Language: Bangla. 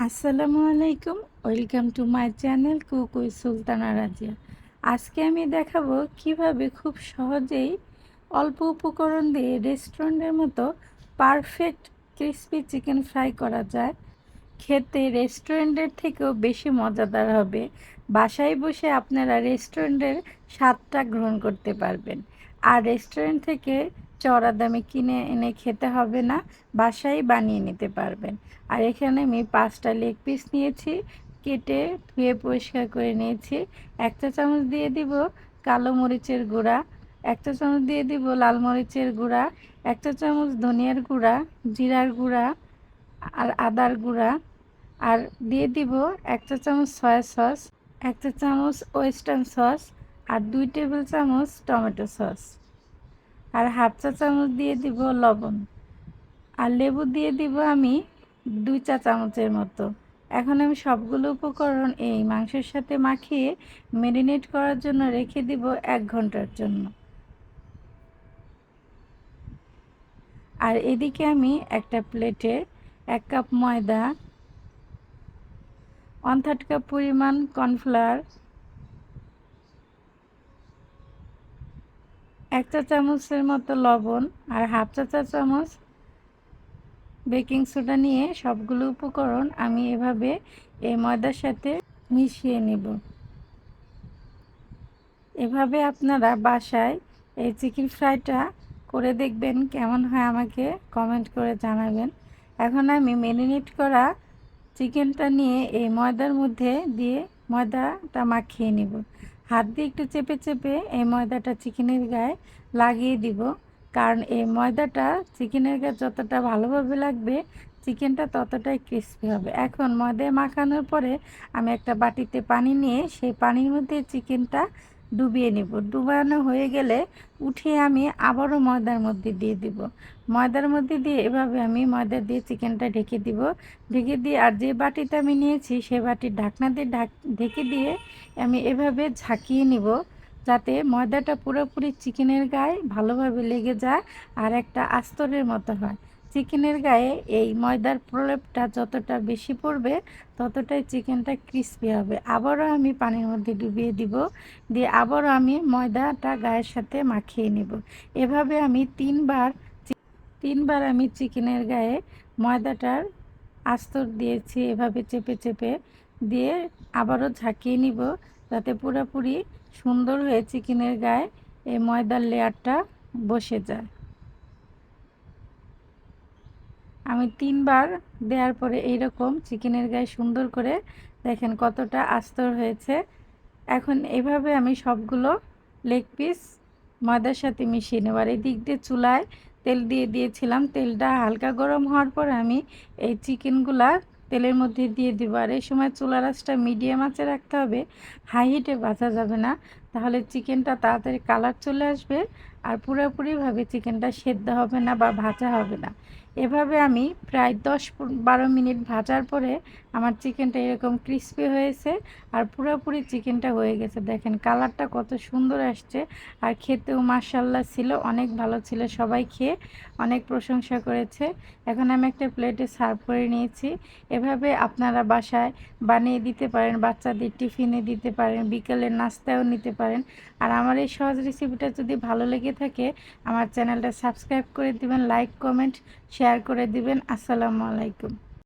আসসালামু আলাইকুম। Welcome to my channel cook with Sultana Razia. আজকে আমি দেখাবো কিভাবে খুব সহজেই অল্প উপকরণ দিয়ে রেস্টুরেন্টের মতো পারফেক্ট ক্রিসপি চিকেন ফ্রাই করা যায়। খেতে রেস্টুরেন্টের থেকেও বেশি মজাদার হবে। বাসায় বসে আপনারা রেস্টুরেন্টের স্বাদটা গ্রহণ করতে পারবেন। আর রেস্টুরেন্ট থেকে চড়া দামে কিনে এনে খেতে হবে না, বাসায় বানিয়ে নিতে পারবেন। আর এখানে আমি 5টা লেগ পিস নিয়েছি, কেটে ধুয়ে পরিষ্কার করে নিয়েছি। 1 চা চামচ দিয়ে দিব কালো মরিচের গুঁড়া, 1 চা চামচ দিয়ে দিব লাল মরিচের গুঁড়া, 1 চা চামচ ধনিয়ার গুঁড়া, জিরার গুঁড়া আর আদার গুঁড়া, আর দিয়ে দিব 1 চা চামচ সয়া সস, 1 চা চামচ ওয়েস্টার্ন সস, আর 2 টেবিল চামচ টমেটো সস, আর হাফ চা চামচ দিয়ে দিব লবণ, আর লেবু দিয়ে দিব আমি 2 চা চামচের মতো। এখন আমি সবগুলো উপকরণ এই মাংসের সাথে মাখিয়ে ম্যারিনেট করার জন্য রেখে দিব 1 ঘন্টার জন্য। আর এদিকে আমি একটা প্লেটে 1 কাপ ময়দা, 1/3 কাপ পরিমাণ কর্নফ্লাওয়ার, 1 চা চামচের মতো লবণ, আর হাফ চা চামচ বেকিং সোডা নিয়ে সবগুলো উপকরণ আমি এভাবে এই ময়দার সাথে মিশিয়ে নেব। এভাবে আপনারা বাসায় এই চিকেন ফ্রাইটা করে দেখবেন, কেমন হয় আমাকে কমেন্ট করে জানাবেন। এখন আমি ম্যারিনেট করা চিকেনটা নিয়ে এই ময়দার মধ্যে দিয়ে ময়দাটা মাখিয়ে নিব। হাত দিয়ে একটু চেপে চেপে এই ময়দাটা চিকেনের গায়ে লাগিয়ে দিব, কারণ এই ময়দাটা চিকেনের গায়ে যতটা ভালোভাবে লাগবে চিকেনটা ততটাই ক্রিস্পি হবে। এখন ময়দায় মাখানোর পরে আমি একটা বাটিতে পানি নিয়ে সেই পানির মধ্যে চিকেনটা ডুবিয়ে নেব। ডুবানো হয়ে গেলে উঠিয়ে আমি আবারও ময়দার মধ্যে দিয়ে দিব। ময়দার মধ্যে দিয়ে এভাবে আমি ময়দা দিয়ে চিকেনটা ঢেকে দিব। ঢেকে দিয়ে আর যে বাটিতে আমি নিয়েছি সেই বাটির ঢাকনা দিয়ে ঢেকে দিয়ে আমি এভাবে ঝাঁকিয়ে নিব, যাতে ময়দাটা পুরোপুরি চিকেনের গায়ে ভালোভাবে লেগে যায় আর একটা আস্তরের মতো হয়। চিকেনের গায়ে এই ময়দার প্রলেপটা যতটা বেশি পড়বে ততটাই চিকেনটা ক্রিস্পি হবে। আবারও আমি পানির মধ্যে ডুবিয়ে দিব, দিয়ে আবারও আমি ময়দাটা গায়ের সাথে মাখিয়ে নিব। এভাবে আমি তিনবার আমি চিকেনের গায়ে ময়দাটার আস্তর দিয়েছি, এভাবে চেপে চেপে দিয়ে আবারও ঝাঁকিয়ে নিব, যাতে পুরোপুরি সুন্দর হয়ে চিকেনের গায়ে এই ময়দার লেয়ারটা বসে যায়। আমি 3বার দেওয়ার পরে এইরকম চিকেনের গায়ে সুন্দর করে দেখেন কতটা আস্তর হয়েছে। এখন এভাবে আমি সবগুলো লেগ পিস ময়দার সাথে মিশিয়ে নেব। আর এই দিক দিয়ে চুলায় তেল দিয়ে দিয়েছিলাম, তেলটা হালকা গরম হওয়ার পর আমি এই চিকেনগুলা তেলের মধ্যে দিয়ে দিব। আর এই সময় চুলার আঁচটা মিডিয়াম আঁচে রাখতে হবে, হাই হিটে ভাজা যাবে না, তাহলে চিকেনটা তাড়াতাড়ি কালার চলে আসবে আর পুরোপুরিভাবে চিকেনটা সেদ্ধ হবে না বা ভাজা হবে না। এভাবে আমি প্রায় 10-12 মিনিট ভাজার পরে আমার চিকেনটা এরকম ক্রিস্পি হয়েছে আর পুরোপুরি চিকেনটা হয়ে গেছে। দেখেন কালারটা কত সুন্দর আসছে, আর খেতেও মাশাআল্লাহ ছিল, অনেক ভালো ছিল, সবাই খেয়ে অনেক প্রশংসা করেছে। এখন আমি একটা প্লেটে সার্ভ করে নিয়েছি। এভাবে আপনারা বাসায় বানিয়ে দিতে পারেন, বাচ্চাদের টিফিনে দিতে পারেন, বিকেলের নাস্তায়ও নিতে পারেন। আর আমার এই সহজ রেসিপিটা যদি ভালো লেগে থাকে আমার চ্যানেলটা সাবস্ক্রাইব করে দিবেন, লাইক কমেন্ট শেয়ার করে দিবেন। আসসালামু আলাইকুম।